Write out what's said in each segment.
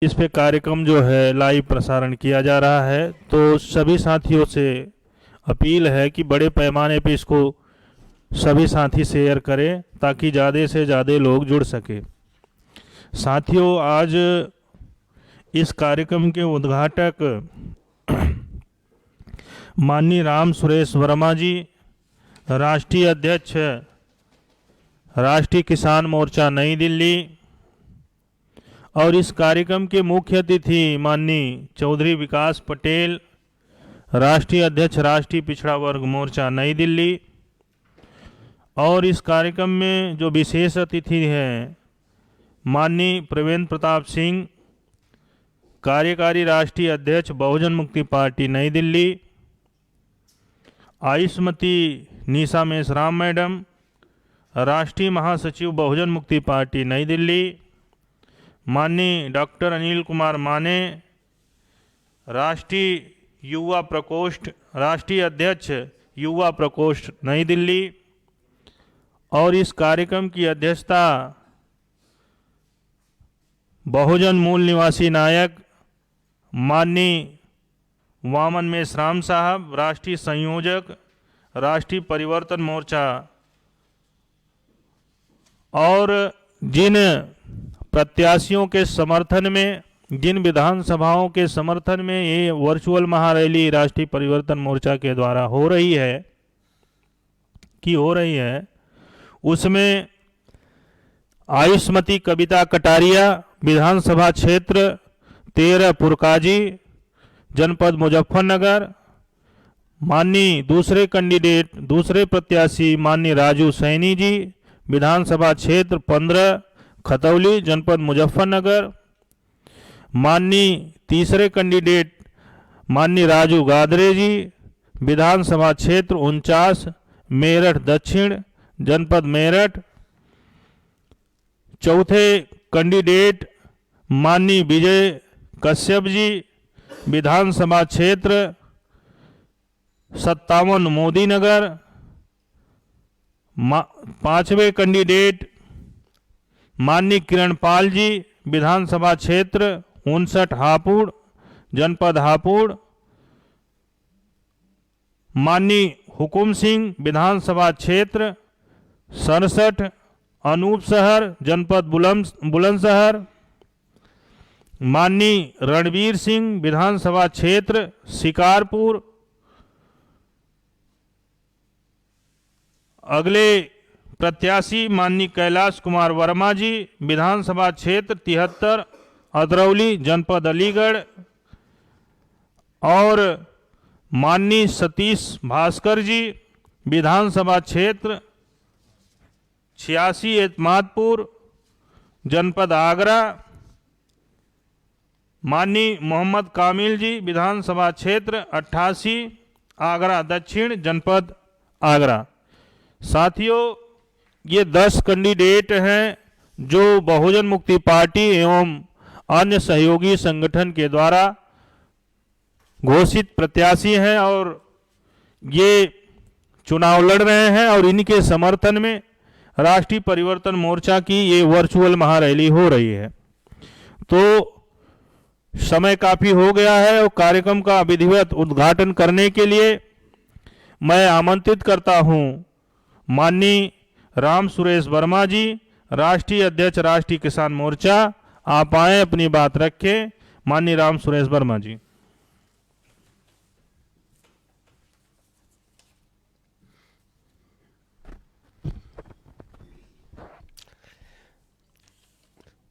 इस पे कार्यक्रम जो है लाइव प्रसारण किया जा रहा है, तो सभी साथियों से अपील है कि बड़े पैमाने पे इसको सभी साथी शेयर करें ताकि ज़्यादा से ज़्यादा लोग जुड़ सके। साथियों, आज इस कार्यक्रम के उद्घाटक माननीय राम सुरेश वर्मा जी, राष्ट्रीय अध्यक्ष राष्ट्रीय किसान मोर्चा नई दिल्ली, और इस कार्यक्रम के मुख्य अतिथि माननीय चौधरी विकास पटेल, राष्ट्रीय अध्यक्ष राष्ट्रीय पिछड़ा वर्ग मोर्चा नई दिल्ली। और इस कार्यक्रम में जो विशेष अतिथि हैं माननीय प्रवीण प्रताप सिंह, कार्यकारी राष्ट्रीय अध्यक्ष बहुजन मुक्ति पार्टी नई दिल्ली, आयुष्मती निशा मेश्राम मैडम, राष्ट्रीय महासचिव बहुजन मुक्ति पार्टी नई दिल्ली, माननीय डॉक्टर अनिल कुमार माने, राष्ट्रीय युवा प्रकोष्ठ राष्ट्रीय अध्यक्ष युवा प्रकोष्ठ नई दिल्ली। और इस कार्यक्रम की अध्यक्षता बहुजन मूल निवासी नायक माननीय वामन मेश्राम साहब, राष्ट्रीय संयोजक राष्ट्रीय परिवर्तन मोर्चा। और जिन प्रत्याशियों के समर्थन में, जिन विधानसभाओं के समर्थन में ये वर्चुअल महारैली राष्ट्रीय परिवर्तन मोर्चा के द्वारा हो रही है, उसमें आयुष्मती कविता कटारिया, विधानसभा क्षेत्र 13 पुरकाजी, जनपद मुजफ्फरनगर, माननीय दूसरे प्रत्याशी माननीय राजू सैनी जी, विधानसभा क्षेत्र 15 खतौली, जनपद मुजफ्फरनगर, माननीय तीसरे कैंडिडेट माननीय राजू गादरे जी, विधानसभा क्षेत्र 49 मेरठ दक्षिण, जनपद मेरठ, चौथे कैंडिडेट माननीय विजय कश्यप जी, विधानसभा क्षेत्र 57 मोदी नगर, पांचवें कैंडिडेट माननीय किरण पाल जी, विधानसभा क्षेत्र 59 हापुड़, जनपद हापुड़, माननीय हुकुम सिंह, विधानसभा क्षेत्र 67 अनूप शहर, जनपद बुलंदशहर, माननीय रणवीर सिंह, विधानसभा क्षेत्र शिकारपुर। अगले प्रत्याशी माननीय कैलाश कुमार वर्मा जी, विधानसभा क्षेत्र 73 अदरौली, जनपद अलीगढ़, और माननीय सतीश भास्कर जी, विधानसभा क्षेत्र 86 एतमादपुर, जनपद आगरा, माननीय मोहम्मद कामिल जी, विधानसभा क्षेत्र 88 आगरा दक्षिण, जनपद आगरा। साथियों, ये 10 कैंडिडेट हैं जो बहुजन मुक्ति पार्टी एवं अन्य सहयोगी संगठन के द्वारा घोषित प्रत्याशी हैं और ये चुनाव लड़ रहे हैं, और इनके समर्थन में राष्ट्रीय परिवर्तन मोर्चा की ये वर्चुअल महारैली हो रही है। तो समय काफी हो गया है और कार्यक्रम का विधिवत उद्घाटन करने के लिए मैं आमंत्रित करता हूं माननीय राम सुरेश वर्मा जी, राष्ट्रीय अध्यक्ष राष्ट्रीय किसान मोर्चा। आप आए, अपनी बात रखें। माननीय राम सुरेश वर्मा जी।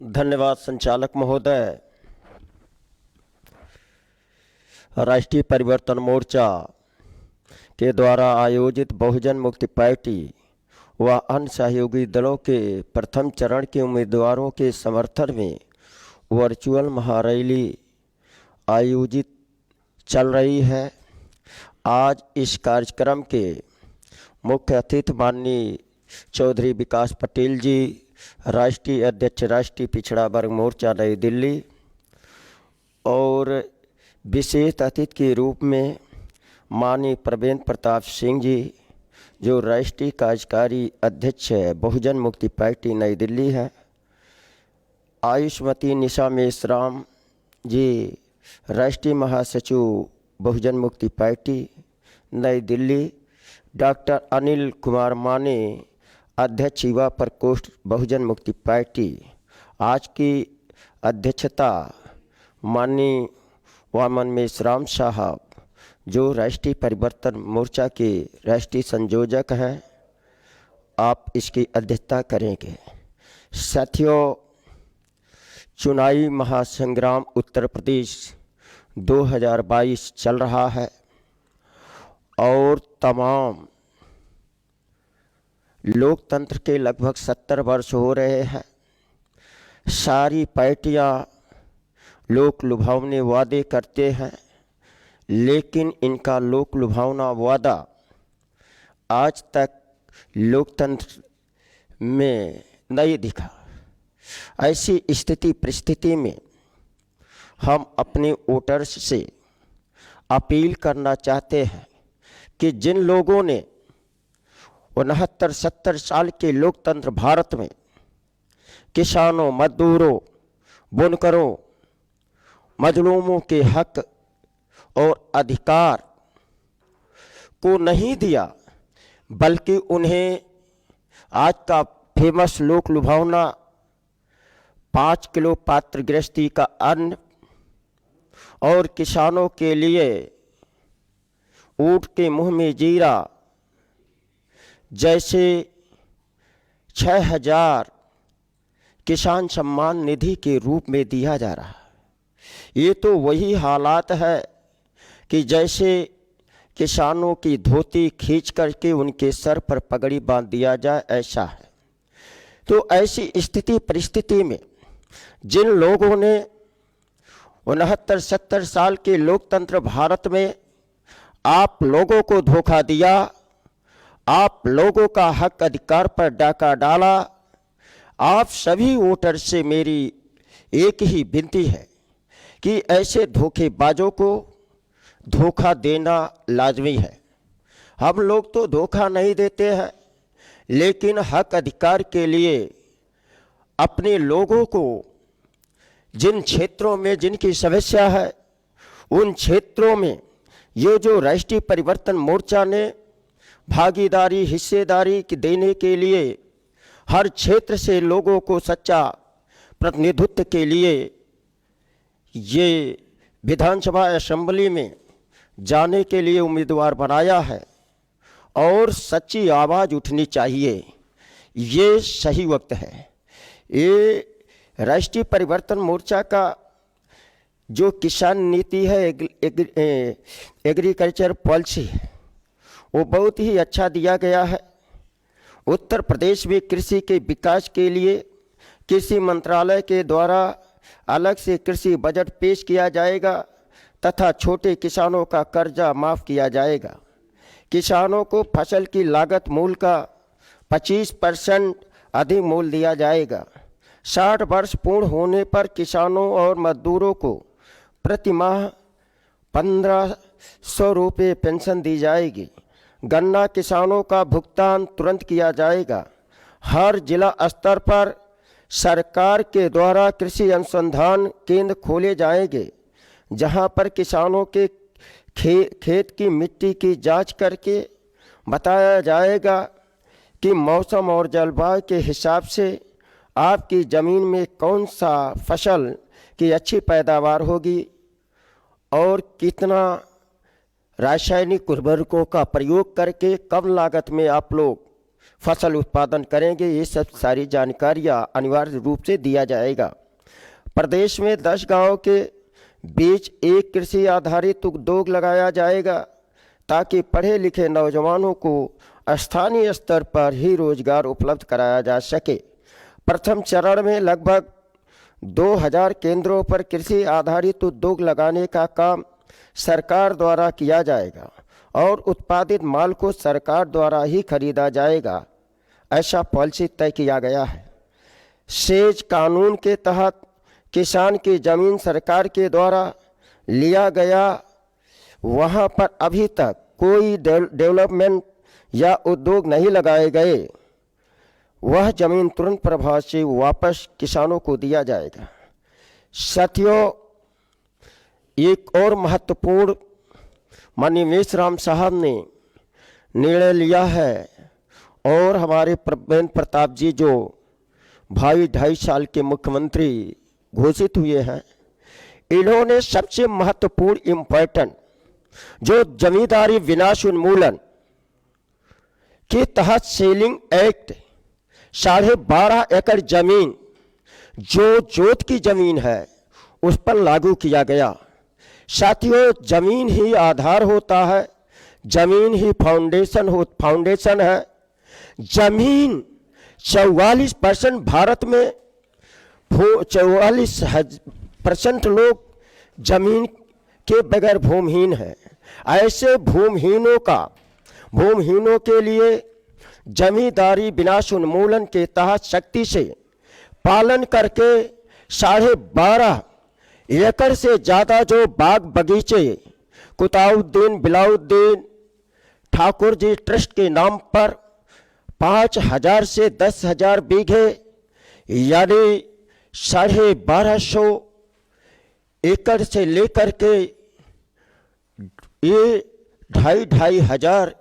धन्यवाद संचालक महोदय। राष्ट्रीय परिवर्तन मोर्चा के द्वारा आयोजित बहुजन मुक्ति पार्टी व अन्य सहयोगी दलों के प्रथम चरण के उम्मीदवारों के समर्थन में वर्चुअल महारैली आयोजित चल रही है। आज इस कार्यक्रम के मुख्य अतिथि माननीय चौधरी विकास पटेल जी, राष्ट्रीय अध्यक्ष राष्ट्रीय पिछड़ा वर्ग मोर्चा नई दिल्ली, और विशेष अतिथि के रूप में माननीय प्रवीण प्रताप सिंह जी, जो राष्ट्रीय कार्यकारी अध्यक्ष है बहुजन मुक्ति पार्टी नई दिल्ली है, आयुष्मती निशा मेश्राम जी राष्ट्रीय महासचिव बहुजन मुक्ति पार्टी नई दिल्ली, डॉक्टर अनिल कुमार माने अध्यक्ष युवा प्रकोष्ठ बहुजन मुक्ति पार्टी। आज की अध्यक्षता माननीय वामन मेश्राम साहब जो राष्ट्रीय परिवर्तन मोर्चा के राष्ट्रीय संयोजक हैं, आप इसकी अध्यक्षता करेंगे। साथियों, चुनावी महासंग्राम उत्तर प्रदेश 2022 चल रहा है और तमाम लोकतंत्र के लगभग 70 वर्ष हो रहे हैं। सारी पार्टियां लोक लुभावने वादे करते हैं, लेकिन इनका लोक लुभावना वादा आज तक लोकतंत्र में नहीं दिखा। ऐसी स्थिति परिस्थिति में हम अपने वोटर्स से अपील करना चाहते हैं कि जिन लोगों ने 69-70 साल के लोकतंत्र भारत में किसानों, मजदूरों, बुनकरों, मजलूमों के हक और अधिकार को नहीं दिया, बल्कि उन्हें आज का फेमस लोक लुभावना 5 किलो पात्र गृहस्थी का अन्न और किसानों के लिए ऊँट के मुंह में जीरा जैसे 6000 किसान सम्मान निधि के रूप में दिया जा रहा है। ये तो वही हालात है कि जैसे किसानों की धोती खींच करके उनके सर पर पगड़ी बांध दिया जाए, ऐसा है। तो ऐसी स्थिति परिस्थिति में जिन लोगों ने 69-70 साल के लोकतंत्र भारत में आप लोगों को धोखा दिया, आप लोगों का हक अधिकार पर डाका डाला, आप सभी वोटर से मेरी एक ही विनती है कि ऐसे धोखेबाजों को धोखा देना लाजमी है। हम लोग तो धोखा नहीं देते हैं, लेकिन हक अधिकार के लिए अपने लोगों को जिन क्षेत्रों में जिनकी समस्या है, उन क्षेत्रों में ये जो राष्ट्रीय परिवर्तन मोर्चा ने भागीदारी, हिस्सेदारी देने के लिए हर क्षेत्र से लोगों को सच्चा प्रतिनिधित्व के लिए ये विधानसभा असेंबली में जाने के लिए उम्मीदवार बनाया है और सच्ची आवाज़ उठनी चाहिए। ये सही वक्त है। ये राष्ट्रीय परिवर्तन मोर्चा का जो किसान नीति है, एग्रीकल्चर पॉलिसी है, वो बहुत ही अच्छा दिया गया है। उत्तर प्रदेश में कृषि के विकास के लिए कृषि मंत्रालय के द्वारा अलग से कृषि बजट पेश किया जाएगा तथा छोटे किसानों का कर्जा माफ़ किया जाएगा। किसानों को फसल की लागत मूल्य का 25% अधिक मूल्य दिया जाएगा। 60 वर्ष पूर्ण होने पर किसानों और मजदूरों को प्रति माह 1500 रुपये पेंशन दी जाएगी। गन्ना किसानों का भुगतान तुरंत किया जाएगा। हर जिला स्तर पर सरकार के द्वारा कृषि अनुसंधान केंद्र खोले जाएंगे, जहां पर किसानों के खेत की मिट्टी की जांच करके बताया जाएगा कि मौसम और जलवायु के हिसाब से आपकी ज़मीन में कौन सा फसल की अच्छी पैदावार होगी और कितना रासायनिक उर्वरकों का प्रयोग करके कम लागत में आप लोग फसल उत्पादन करेंगे। ये सब सारी जानकारियाँ अनिवार्य रूप से दिया जाएगा। प्रदेश में 10 गांव के बीच एक कृषि आधारित उद्योग लगाया जाएगा ताकि पढ़े लिखे नौजवानों को स्थानीय स्तर पर ही रोजगार उपलब्ध कराया जा सके। प्रथम चरण में लगभग 2000 केंद्रों पर कृषि आधारित उद्योग लगाने का काम सरकार द्वारा किया जाएगा और उत्पादित माल को सरकार द्वारा ही खरीदा जाएगा, ऐसा पॉलिसी तय किया गया है। सेज कानून के तहत किसान की ज़मीन सरकार के द्वारा लिया गया, वहाँ पर अभी तक कोई डेवलपमेंट या उद्योग नहीं लगाए गए, वह ज़मीन तुरंत प्रभाव से वापस किसानों को दिया जाएगा। साथियों, एक और महत्वपूर्ण माननीय मेषराम साहब ने निर्णय लिया है और हमारे प्रवेंद्र प्रताप जी जो भाई 2.5 साल के मुख्यमंत्री घोषित हुए हैं, इन्होंने सबसे महत्वपूर्ण इम्पोर्टेंट जो जमींदारी विनाश उन्मूलन के तहत सेलिंग एक्ट 12.5 एकड़ जमीन जो जोत की जमीन है उस पर लागू किया गया। साथियों, जमीन ही आधार होता है, जमीन ही फाउंडेशन है। जमीन 44% भारत में 44% लोग जमीन के बगैर भूमिहीन हैं। ऐसे भूमिहीनों के लिए जमींदारी विनाश उन्मूलन के तहत सख्ती से पालन करके 12.5 एकड़ से ज़्यादा जो बाग बगीचे कुताउद्दीन बिलाउद्दीन ठाकुर जी ट्रस्ट के नाम पर 5,000 से 10,000 बीघे यानी 1250 एकड़ से लेकर के ये 2,500 हजार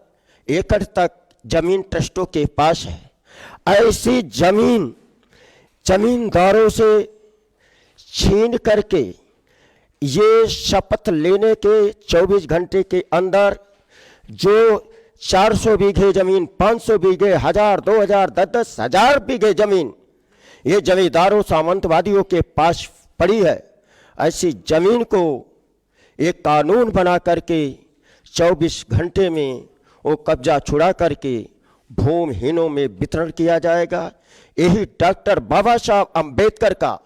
एकड़ तक जमीन ट्रस्टों के पास है। ऐसी जमींदारों से छीन करके ये शपथ लेने के 24 घंटे के अंदर जो 400 बीघे जमीन, 500 बीघे, 1,000, 2,000, 10,000 बीघे जमीन ये जमींदारों सामंतवादियों के पास पड़ी है, ऐसी जमीन को एक कानून बना करके 24 घंटे में वो कब्जा छुड़ा करके भूमिहीनों में वितरण किया जाएगा। यही डॉक्टर बाबा साहब अम्बेडकर का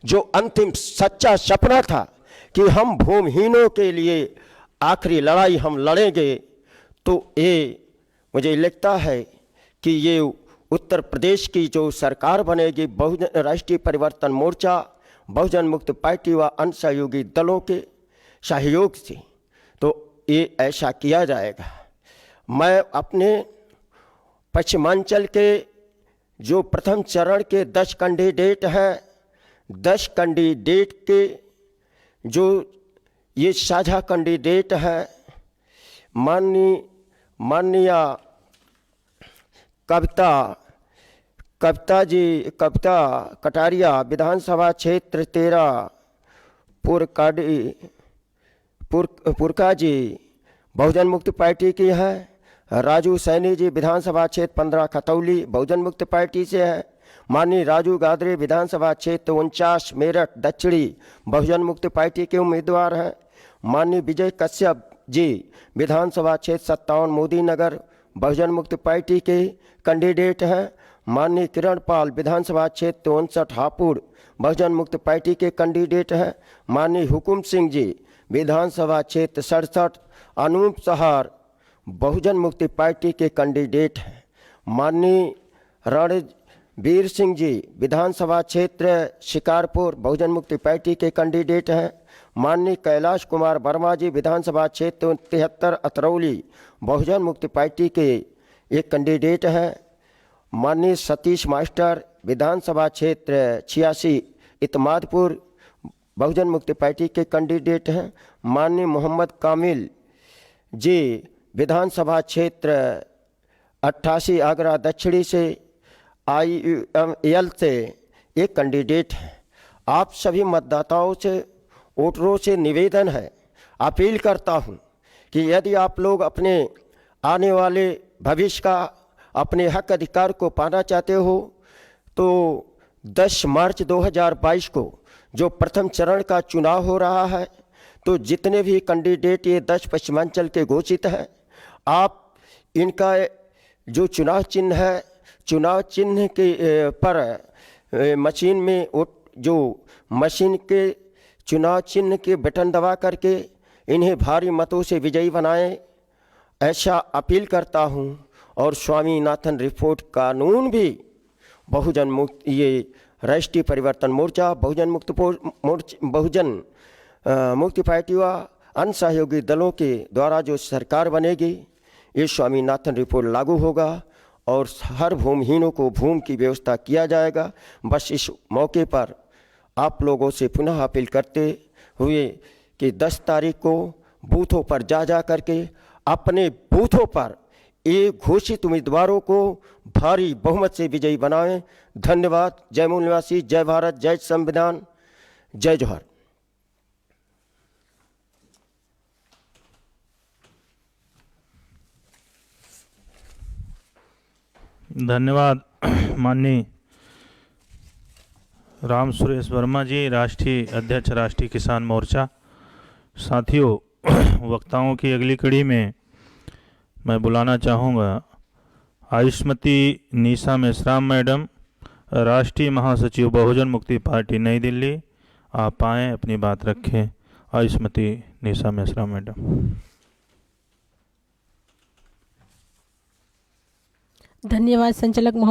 जो अंतिम सच्चा सपना था कि हम भूमिहीनों के लिए आखिरी लड़ाई हम लड़ेंगे, तो ये मुझे लगता है कि ये उत्तर प्रदेश की जो सरकार बनेगी बहुजन राष्ट्रीय परिवर्तन मोर्चा, बहुजन मुक्ति पार्टी व अन्य सहयोगी दलों के सहयोग से, तो ये ऐसा किया जाएगा। मैं अपने पश्चिमांचल के जो प्रथम चरण के 10 कैंडिडेट हैं, 10 कैंडिडेट के जो ये साझा कैंडिडेट हैं, माननीय कविता कटारिया विधानसभा क्षेत्र 13 पुरका जी बहुजन मुक्ति पार्टी की है। राजू सैनी जी विधानसभा क्षेत्र 15 खतौली बहुजन मुक्ति पार्टी से है। माननीय राजू गादरे विधानसभा क्षेत्र 49 मेरठ दक्षिणी बहुजन मुक्ति पार्टी के उम्मीदवार हैं। माननीय विजय कश्यप जी विधानसभा क्षेत्र 57 मोदी नगर बहुजन मुक्ति पार्टी के कैंडिडेट हैं। माननीय किरण पाल विधानसभा क्षेत्र 59 हापुड़ बहुजन मुक्ति पार्टी के कैंडिडेट हैं। माननीय हुकुम सिंह जी विधानसभा क्षेत्र 67 अनूप सहार बहुजन मुक्ति पार्टी के कैंडिडेट हैं। माननीय रणवीर सिंह जी विधानसभा क्षेत्र शिकारपुर बहुजन मुक्ति पार्टी के कैंडिडेट हैं। माननीय कैलाश कुमार वर्मा जी विधानसभा क्षेत्र 73 अतरौली बहुजन मुक्ति पार्टी के एक कैंडिडेट हैं। माननीय सतीश मास्टर विधानसभा क्षेत्र 86 इतमादपुर बहुजन मुक्ति पार्टी के कैंडिडेट हैं। माननीय मोहम्मद कामिल जी विधानसभा क्षेत्र 88 आगरा दक्षिणी से IUML से एक कैंडिडेट है। आप सभी मतदाताओं से वोटरों से निवेदन है, अपील करता हूं कि यदि आप लोग अपने आने वाले भविष्य का अपने हक अधिकार को पाना चाहते हो तो 10 मार्च 2022 को जो प्रथम चरण का चुनाव हो रहा है, तो जितने भी कैंडिडेट ये 10 पश्चिमांचल के घोषित हैं, आप इनका जो चुनाव चिन्ह है, चुनाव चिन्ह के पर मशीन में जो मशीन के चुनाव चिन्ह के बटन दबा करके इन्हें भारी मतों से विजयी बनाएं, ऐसा अपील करता हूं। और स्वामीनाथन रिपोर्ट कानून भी बहुजन मुक्ति ये राष्ट्रीय परिवर्तन मोर्चा बहुजन मुक्ति पार्टी व अन्य सहयोगी दलों के द्वारा जो सरकार बनेगी, ये स्वामीनाथन रिपोर्ट लागू होगा और हर भूमिहीनों को भूमि की व्यवस्था किया जाएगा। बस इस मौके पर आप लोगों से पुनः अपील करते हुए कि 10 तारीख को बूथों पर जा करके अपने बूथों पर एक घोषित उम्मीदवारों को भारी बहुमत से विजयी बनाएं। धन्यवाद। जय मूल निवासी, जय भारत, जय संविधान, जय जोहर। धन्यवाद माननीय राम सुरेश वर्मा जी, राष्ट्रीय अध्यक्ष राष्ट्रीय किसान मोर्चा। साथियों, वक्ताओं की अगली कड़ी में मैं बुलाना चाहूँगा आयुष्मती निशा मेश्राम मैडम, राष्ट्रीय महासचिव बहुजन मुक्ति पार्टी नई दिल्ली। आप आएँ, अपनी बात रखें। आयुष्मती निशा मेश्राम मैडम। धन्यवाद संचालक महोदय।